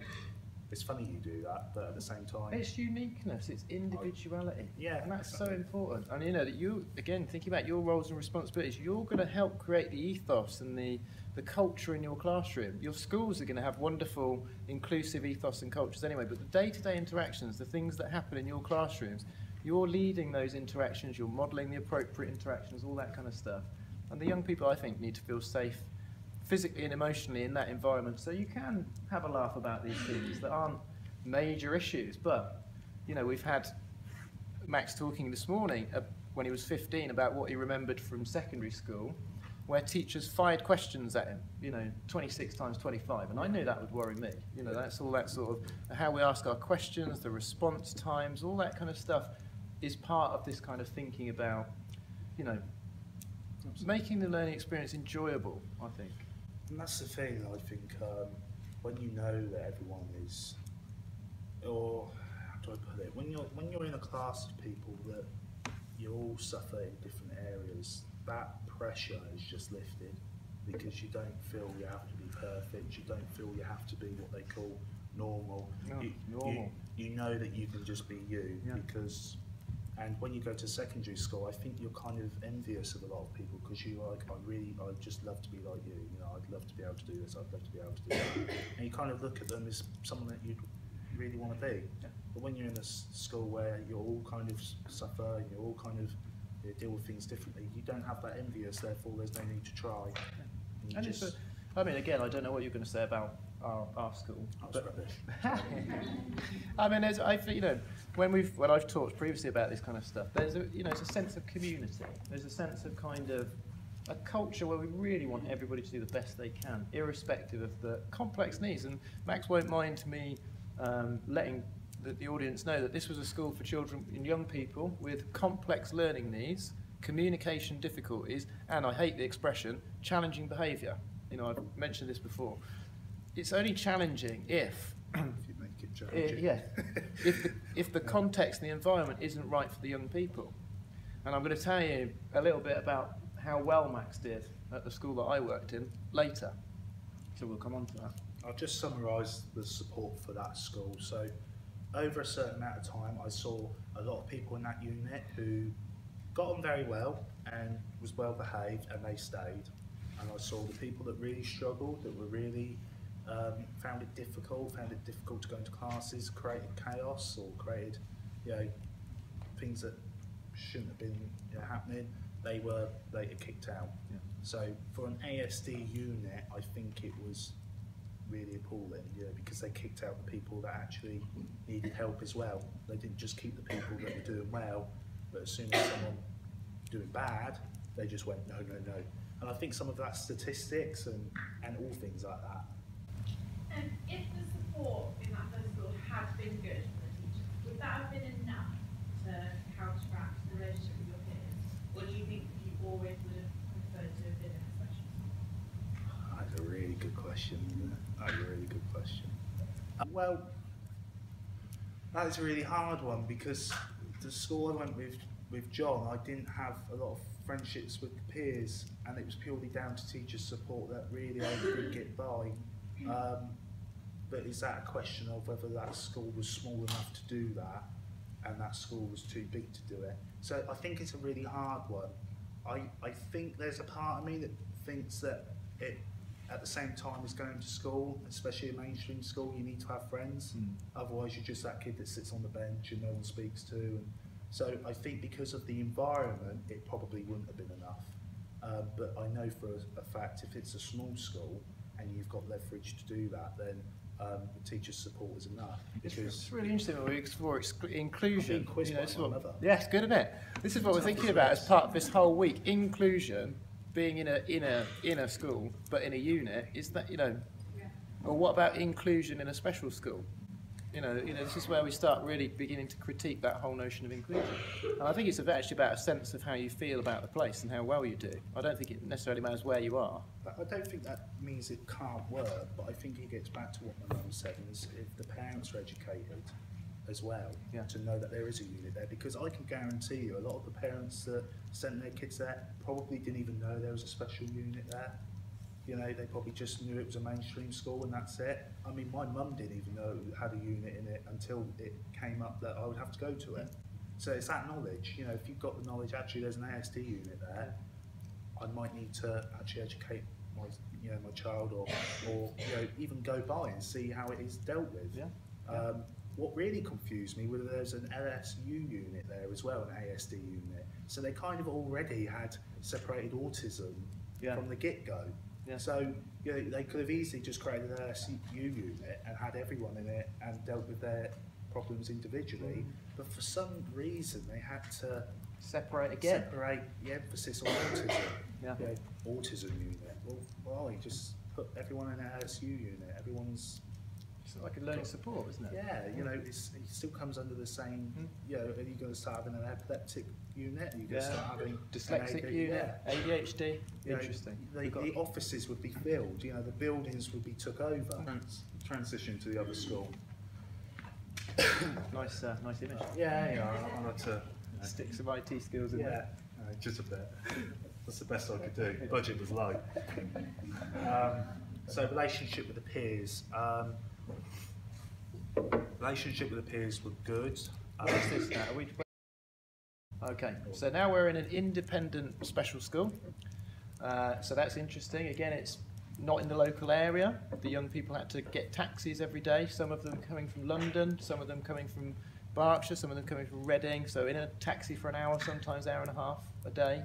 it's funny you do that, but at the same time... It's uniqueness, it's individuality. Yeah. And that's so important. And that you, again, thinking about your roles and responsibilities, you're going to help create the ethos and the culture in your classroom. Your schools are going to have wonderful, inclusive ethos and cultures anyway, but the day-to-day interactions, the things that happen in your classrooms, you're leading those interactions, you're modelling the appropriate interactions, all that kind of stuff. And the young people, I think, need to feel safe physically and emotionally in that environment, so you can have a laugh about these things that aren't major issues. But we've had Max talking this morning when he was 15 about what he remembered from secondary school, where teachers fired questions at him, 26 times 25, and I knew that would worry me. That's all that sort of how we ask our questions, the response times, all that kind of stuff is part of this kind of thinking about, making the learning experience enjoyable, I think. And that's the thing, I think, when you know that everyone is, or how do I put it, when you're in a class of people that you all suffer in different areas, that pressure is just lifted, because you don't feel you have to be perfect, you don't feel you have to be what they call normal. No, normal. You know that you can just be you, yeah. because... And when you go to secondary school, I think you're kind of envious of a lot of people, because you're like, I'd just love to be like you. I'd love to be able to do this. I'd love to be able to do that. And you kind of look at them as someone that you'd really want to be. Yeah. But when you're in a school where you all kind of suffer, and you all kind of deal with things differently, you don't have that envious. Therefore, there's no need to try. And it's again, I don't know what you're going to say about our school. That's rubbish. I think, when I've talked previously about this kind of stuff, there's it's a sense of community. There's a sense of kind of a culture where we really want everybody to do the best they can, irrespective of the complex needs. And Max won't mind me letting the audience know that this was a school for children and young people with complex learning needs, communication difficulties, and I hate the expression, challenging behaviour. I've mentioned this before. It's only challenging if you make it challenging. if the context and the environment isn't right for the young people. And I'm going to tell you a little bit about how well Max did at the school that I worked in later. So we'll come on to that. I'll just summarise the support for that school. So over a certain amount of time, I saw a lot of people in that unit who got on very well and was well behaved, and they stayed. And I saw the people that really struggled, that were really found it difficult to go into classes, created chaos, or created things that shouldn't have been happening. They get kicked out. Yeah. So for an ASD unit, I think it was really appalling, because they kicked out the people that actually needed help as well. They didn't just keep the people that were doing well, but as soon as someone doing bad, they just went no. And And I think some of that's statistics and all things like that. And if the support in that first school had been good for the teachers, would that have been enough to counteract the relationship with your peers? Or do you think you always would have preferred to have been in a special school? That's a really good question. That's a really good question. Well, that is a really hard one because the school I went with Jon, I didn't have a lot of friendships with the peers, and it was purely down to teacher support that really I could get by. But is that a question of whether that school was small enough to do that and that school was too big to do it? So I think it's a really hard one. I think there's a part of me that thinks that it, at the same time as going to school, especially a mainstream school, you need to have friends. Otherwise you're just that kid that sits on the bench and no one speaks to. And so I think because of the environment, it probably wouldn't have been enough. But I know for a fact if it's a small school and you've got leverage to do that, then the teacher's support is enough. It's really interesting when we explore inclusion. Quizzed by my mother. Yes, good, isn't it? This is what we're thinking about as part of this whole week. Inclusion, being in a school, but in a unit, is that, or what about inclusion in a special school? This is where we start really beginning to critique that whole notion of inclusion. And I think it's actually about a sense of how you feel about the place and how well you do. I don't think it necessarily matters where you are. I don't think that means it can't work, but I think it gets back to what my mum said, is if the parents are educated as well, to know that there is a unit there, because I can guarantee you a lot of the parents that sent their kids there probably didn't even know there was a special unit there. They probably just knew it was a mainstream school and that's it. I mean, my mum didn't even know it had a unit in it until it came up that I would have to go to it. So it's that knowledge. If you've got the knowledge, actually there's an ASD unit there, I might need to actually educate my child or even go by and see how it is dealt with. What really confused me was there's an LSU unit there as well, an ASD unit. So they kind of already had separated autism from the get-go. So they could have easily just created an LSU unit and had everyone in it and dealt with their problems individually. But for some reason they had to separate the emphasis on autism. Autism unit. Well, why just put everyone in an LSU unit? Everyone's like a learning support, isn't it? It still comes under the same. Are you going to start having an epileptic unit? Are you going to start having dyslexic unit, ADHD? Interesting. The offices would be filled. The buildings would be took over. Transition to the other school. Nice image. I like to stick some IT skills in there. Just a bit. That's the best I could do. The budget was low. So relationship with the peers. Relationship with the peers were good. What's this now? Okay, so now we're in an independent special school. So that's interesting. Again, it's not in the local area. The young people had to get taxis every day, some of them coming from London, some of them coming from Berkshire, some of them coming from Reading. So in a taxi for an hour, sometimes hour and a half a day,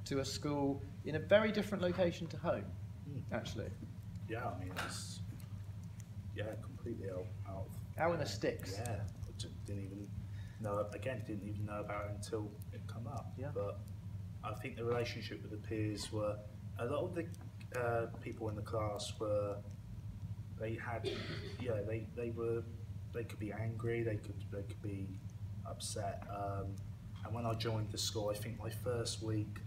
to a school in a very different location to home, actually. Yeah, I mean, it's completely out in the sticks. I didn't even know about it until it come up. But I think the relationship with the peers were, a lot of the people in the class were, they could be angry, they could be upset. And when I joined the school, I think my first week,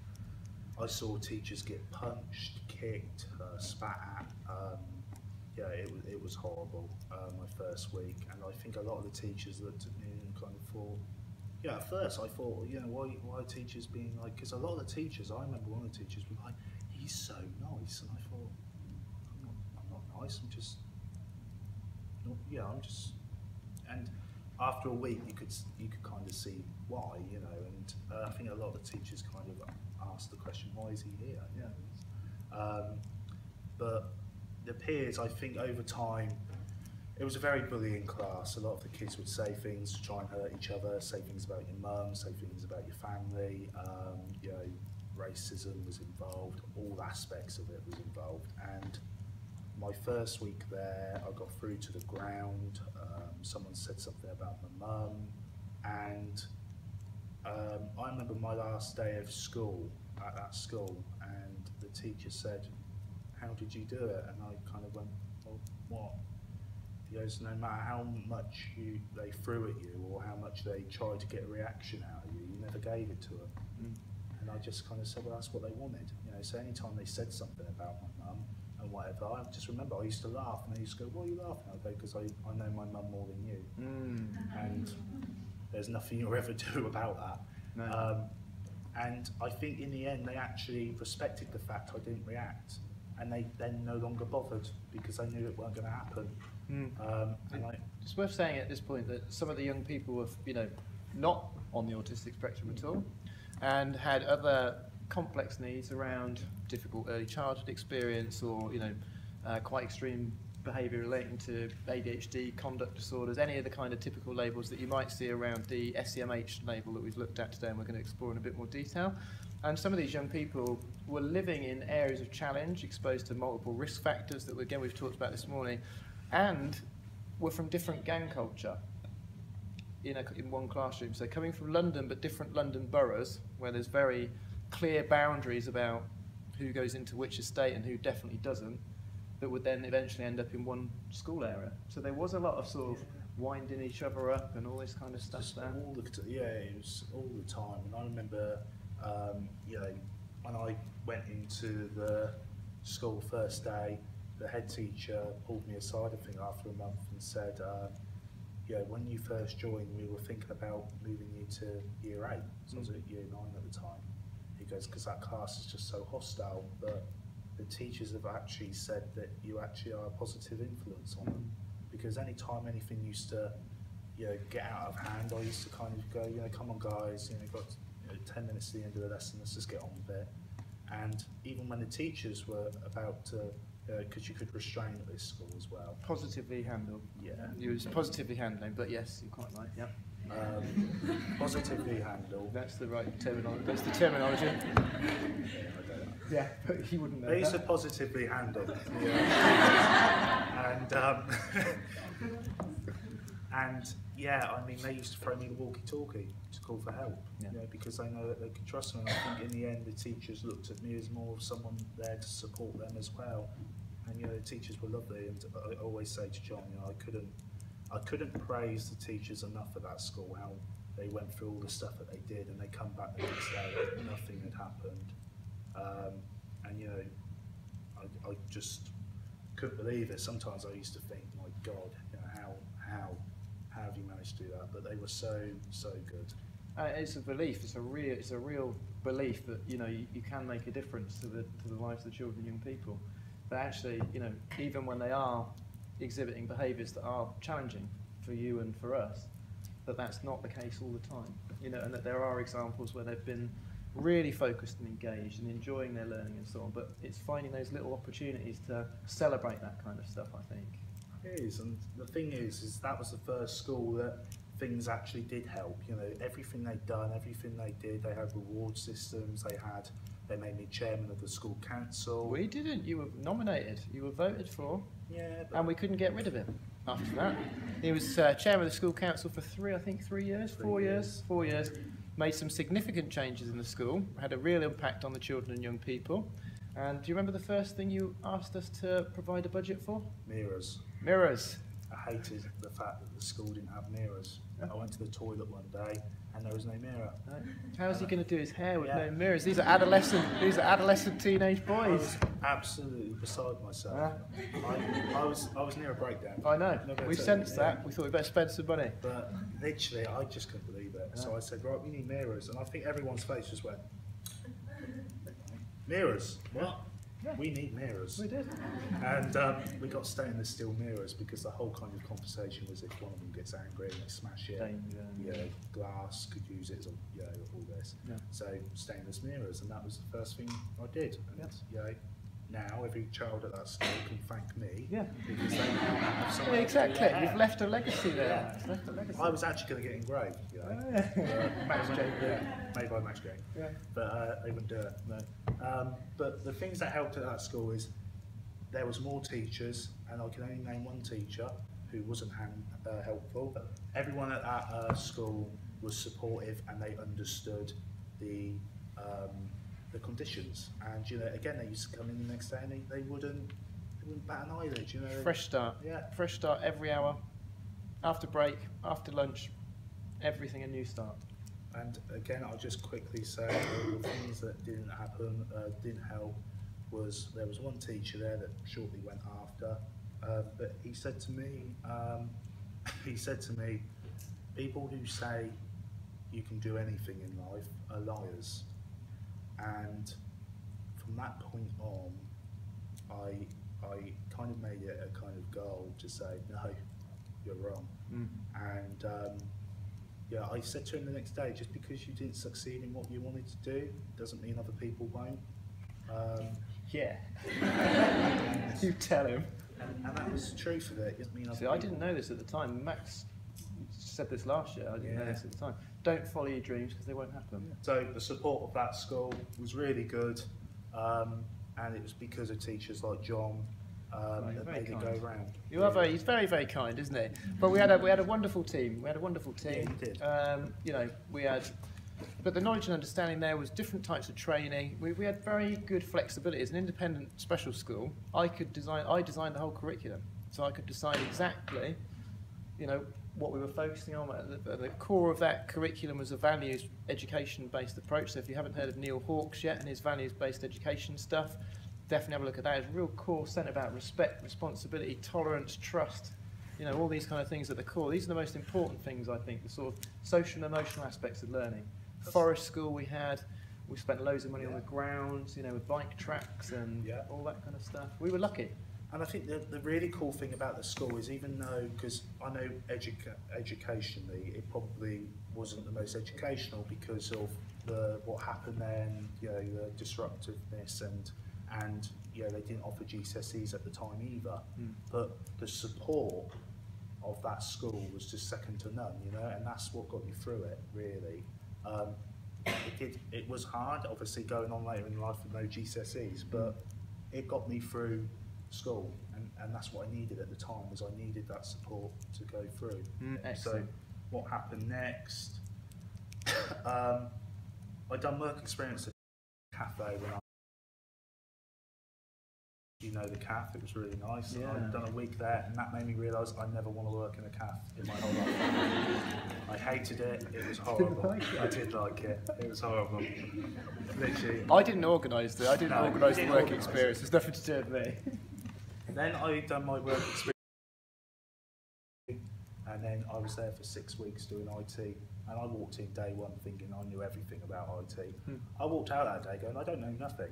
I saw teachers get punched, kicked, spat at. It was horrible, my first week, and I think a lot of the teachers looked at me and kind of thought, at first I thought, why are teachers being like, because a lot of the teachers, I remember one of the teachers was like, he's so nice, and I thought, I'm not nice, I'm just, and after a week you could kind of see why, and I think a lot of the teachers kind of asked the question, why is he here? But the peers, I think over time, it was a very bullying class. A lot of the kids would say things to try and hurt each other, say things about your mum, say things about your family, racism was involved, all aspects of it was involved. And my first week there, I got through to the ground, someone said something about my mum, and I remember my last day of school, at that school, and the teacher said, how did you do it? And I kind of went, well, what? He goes, no matter how much they threw at you or how much they tried to get a reaction out of you, you never gave it to them. And I just kind of said, well, that's what they wanted. You know, so anytime they said something about my mum and whatever, I just remember I used to laugh, and they used to go, what are you laughing at? I go, because I know my mum more than you. And there's nothing you'll ever do about that. No. And I think in the end, they actually respected the fact I didn't react. And they then no longer bothered because they knew it weren't going to happen. It's worth saying at this point that some of the young people were, you know, not on the autistic spectrum at all, and had other complex needs around difficult early childhood experience, or you know, quite extreme behaviour relating to ADHD, conduct disorders, any of the kind of typical labels that you might see around the SEMH label that we've looked at today, and we're going to explore in a bit more detail. And some of these young people were living in areas of challenge, exposed to multiple risk factors that, again, we've talked about this morning, and were from different gang culture in one classroom. So coming from London, but different London boroughs, where there's very clear boundaries about who goes into which estate and who definitely doesn't, that would then eventually end up in one school area. So there was a lot of sort of winding each other up and all this kind of stuff there. It was all the time. And I remember, you know, when I went into the school first day, the head teacher pulled me aside, I think, after a month and said, yeah, when you first joined, we were thinking about moving you to year 8. So I was at year 9 at the time. He goes, because that class is just so hostile, but the teachers have actually said that you actually are a positive influence on them. Because any time anything used to, you know, get out of hand, I used to kind of go, you know, come on guys, you know, got 10 minutes to the end of the lesson, let's just get on with it. And even when the teachers were about to, because you could restrain at this school as well. Positively handled. Yeah. You was positively handling, but yes, you're quite right, yeah. Positively handled. That's the right terminology. That's the terminology. Yeah, I don't know. Yeah, but he wouldn't know. They used to that. positively handle. Yeah. And yeah, I mean, they used to throw me the walkie-talkie to call for help, Yeah. you know, because they know that they could trust me. And I think in the end, the teachers looked at me as more of someone there to support them as well. And you know, the teachers were lovely. And I always say to John, you know, I couldn't praise the teachers enough at that school, how they went through all the stuff that they did, and they come back the next day like nothing had happened. And you know, I just couldn't believe it. Sometimes I used to think, my God, you know, how have you managed to do that? But they were so good. It's a belief. It's a real belief that you know you can make a difference to the lives of the children and young people. But actually, you know, even when they are exhibiting behaviours that are challenging for you and for us, that's not the case all the time. You know, and that there are examples where they've been really focused and engaged and enjoying their learning and so on. But it's finding those little opportunities to celebrate that kind of stuff, I think. It is, and the thing is that was the first school that things actually did help. You know, everything they'd done, everything they did, they had reward systems. They made me chairman of the school council. We didn't. You were nominated. You were voted for. Yeah, but And we couldn't get rid of him after that. He was chairman of the school council for 4 years. Made some significant changes in the school. Had a real impact on the children and young people. And do you remember the first thing you asked us to provide a budget for? mirrors. Mirrors. I hated the fact that the school didn't have mirrors. I went to the toilet one day and there was no mirror. Right. How's he going to do his hair with Yeah. no mirrors? These are adolescent teenage I boys. was absolutely beside myself. I was near a breakdown. I know. Not gonna We tell sensed you, yeah. that. We thought we'd better spend some money. But literally, I just couldn't believe it. So I said, right, we need mirrors. And I think everyone's face just went, mirrors? What? Yeah. We need mirrors. We did. And we got stainless steel mirrors because the whole kind of conversation was if one of them gets angry and they smash it, glass could use it as all this. Yeah. So stainless mirrors, and that was the first thing I did. And now every child at that school can thank me because they now have Yeah, something. exactly. You've left a legacy there. Yeah. You've left a legacy. I was actually going to get engraved, Max J. made by Max J. Yeah. But they wouldn't do it. No. But the things that helped at that school is there was more teachers, and I can only name one teacher who wasn't helpful. Everyone at that school was supportive, and they understood the the conditions. And you know, again, they used to come in the next day and they wouldn't bat an eyelid. You know, Fresh start. Yeah. Fresh start every hour. After break, after lunch, everything a new start. And again, I'll just quickly say the things that didn't happen, didn't help, was there was one teacher there that shortly went after, but he said to me, people who say you can do anything in life are liars. And from that point on, I kind of made it a kind of goal to say, no, you're wrong. And yeah, I said to him the next day, just because you didn't succeed in what you wanted to do doesn't mean other people won't. Yeah. You tell him. And that was the truth of it. It doesn't mean other See, I people- didn't know this at the time. Max said this last year. I didn't know Yeah. this at the time. Don't follow your dreams because they won't happen. So the support of that school was really good, and it was because of teachers like Jon that very made it kind. go round. You are very, he's very, very kind, isn't he? But we had a wonderful team. We had a wonderful team. Yeah, you did. You know, we had, but the knowledge and understanding there was different types of training. We had very good flexibility. As an independent special school, I designed the whole curriculum. So I could decide exactly, you know, what we were focusing on. The core of that curriculum was a values education-based approach. So if you haven't heard of Neil Hawkes yet and his values-based education stuff, definitely have a look at that. It's a real core centre about respect, responsibility, tolerance, trust, you know, all these kind of things at the core. These are the most important things, I think, the sort of social and emotional aspects of learning. Forest School we spent loads of money on the grounds, you know, with bike tracks and all that kind of stuff. We were lucky. And I think the really cool thing about the school is, even though, because I know educationally it probably wasn't the most educational because of what happened then, you know, the disruptiveness and you know, they didn't offer GCSEs at the time either. But the support of that school was just second to none, you know, and that's what got me through it, really. It was hard, obviously, going on later in life with no GCSEs, but it got me through school, and that's what I needed at the time, was I needed that support to go through. So Excellent. what happened next? I'd done work experience at a cafe when you know, the cafe, it was really nice. Yeah. I'd done a week there, and that made me realise I never want to work in a cafe in my whole life. I hated it, it was horrible. like it? I did like it, it was horrible. Literally. I didn't organise it. I didn't No, organise you the didn't work organise experience. There's nothing to do with me. Then I'd done my work experience, and then I was there for 6 weeks doing IT, and I walked in day one thinking I knew everything about IT. I walked out that day going, I don't know nothing.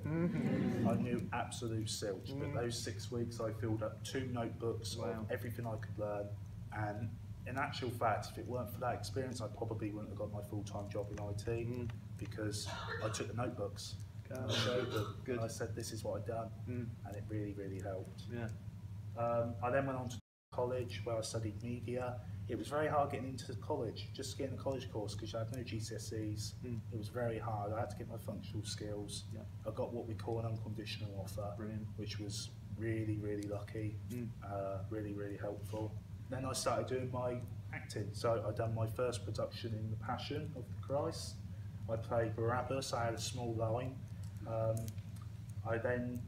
I knew absolute silch, but those 6 weeks I filled up 2 notebooks Wow. of everything I could learn, and in actual fact, if it weren't for that experience, I probably wouldn't have got my full-time job in IT, because I took the notebooks. And I showed them, Good. and I said this is what I'd done, and it really, really helped. Yeah. I then went on to college where I studied media. It was very hard getting into college, just getting a college course, because I had no GCSEs. It was very hard. I had to get my functional skills. Yeah. I got what we call an unconditional offer, Brilliant. which was really, really lucky, really, really helpful. Then I started doing my acting. So I'd done my first production in The Passion of the Christ. I played Barabbas. I had a small line. I then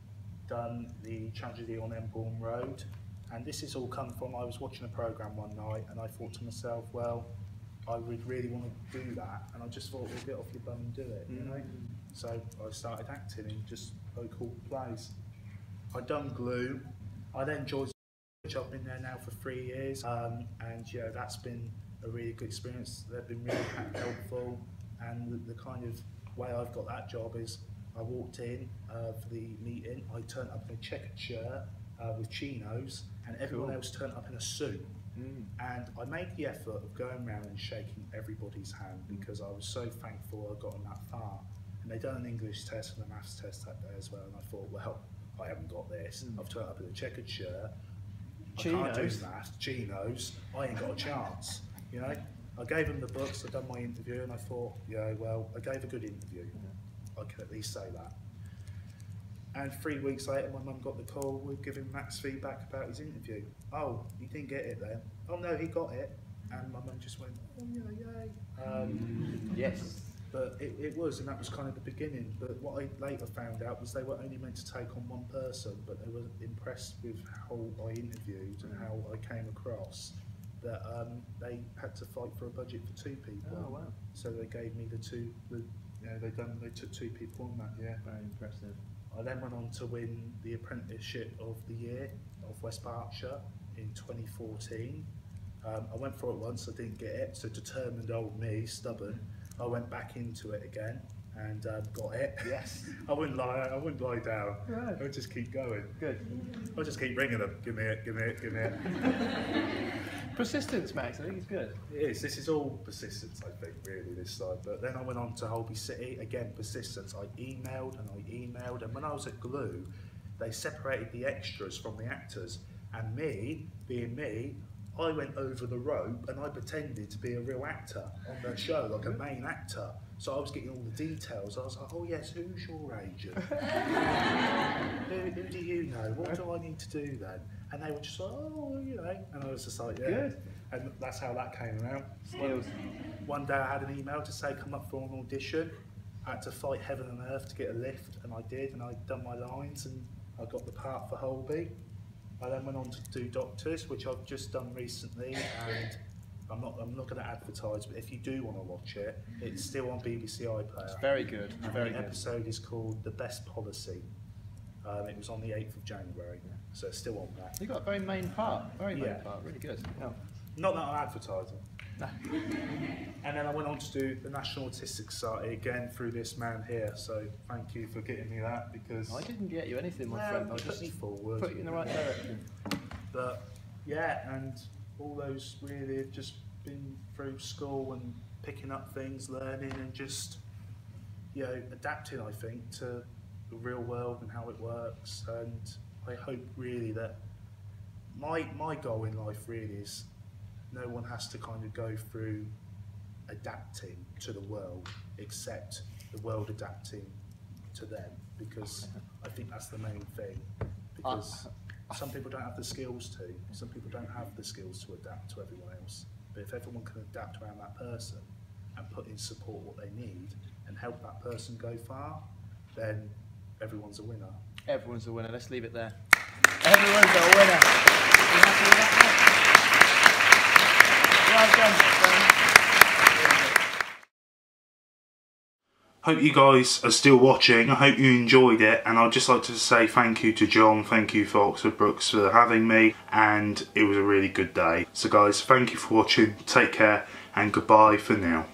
done the tragedy on Embourne Road, and this has all come from, I was watching a programme one night and I thought to myself, well, I would really want to do that, and I just thought, well, get off your bum and do it, you know? So I started acting in just local plays. I'd done Glue. I then joined, I've been there now for 3 years, and yeah, that's been a really good experience. They've been really helpful, and the kind of way I've got that job is, I walked in for the meeting, I turned up in a checkered shirt with chinos, and everyone else turned up in a suit. And I made the effort of going around and shaking everybody's hand, because I was so thankful I'd gotten that far. And they'd done an English test and a maths test that day as well, and I thought, well, I haven't got this. I've turned up in a checkered shirt, I can't do maths, chinos, I ain't got a chance, you know? I gave them the books, I'd done my interview, and I thought, yeah, well, I gave a good interview. I can at least say that. And 3 weeks later, my mum got the call, we're giving Max feedback about his interview. Oh, he didn't get it then. Oh no, he got it. And my mum just went, oh yeah, yay. Yes. but it was, and that was kind of the beginning. But what I later found out was they were only meant to take on one person, but they were impressed with how I interviewed and how I came across, that they had to fight for a budget for 2 people. Oh wow! So they gave me they took 2 people on that. Yeah, Very impressive. I then went on to win the Apprenticeship of the Year of West Berkshire in 2014. I went for it once, I didn't get it, so determined old me, stubborn, I went back into it again and got it. Yes. I wouldn't lie down. Right. I would just keep going. Good. I just keep ringing them. Give me it, give me it, give me it. Persistence, Max. I think it's good. It is. This is all persistence, I think, really, this side. But then I went on to Holby City. Again, persistence. I emailed, and when I was at Glue, they separated the extras from the actors. And me, being me, I went over the rope and I pretended to be a real actor on the show, like a main actor. So I was getting all the details. I was like, oh yes, who's your agent? who do you know? What do I need to do then? And they were just like, oh, you know. And I was just like, yeah. Good. And that's how that came around. Skills. One day I had an email to say come up for an audition. I had to fight heaven and earth to get a lift, and I did, and I'd done my lines, and I got the part for Holby. I then went on to do Doctors, which I've just done recently, and I'm not going to advertise, but if you do want to watch it, it's still on BBC iPlayer. It's very good. It's very The good. episode is called The Best Policy. It was on the 8th of January, so it's still on that. You got a very main part. Very main Yeah. part. Really good. Yeah. Not that I'm advertising. No. And then I went on to do the National Autistic Society again through this man here, so thank you for getting me that, because I didn't get you anything, my well, friend. I you put just me forward. put you in the right direction. But yeah, and all those really have just been through school and picking up things, learning, and just, you know, adapting, I think, to the real world and how it works. And I hope really that my goal in life really is no one has to kind of go through adapting to the world, except the world adapting to them, because I think that's the main thing. Because some people don't have the skills to, some people don't have the skills to adapt to everyone else. But if everyone can adapt around that person and put in support what they need and help that person go far, then everyone's a winner. Everyone's a winner. Let's leave it there. Everyone's a winner. You happy with that? Well done. Hope you guys are still watching. I hope you enjoyed it, and I'd just like to say thank you to John, thank you for Oxford Brookes for having me, and it was a really good day. So guys, thank you for watching, take care, and goodbye for now.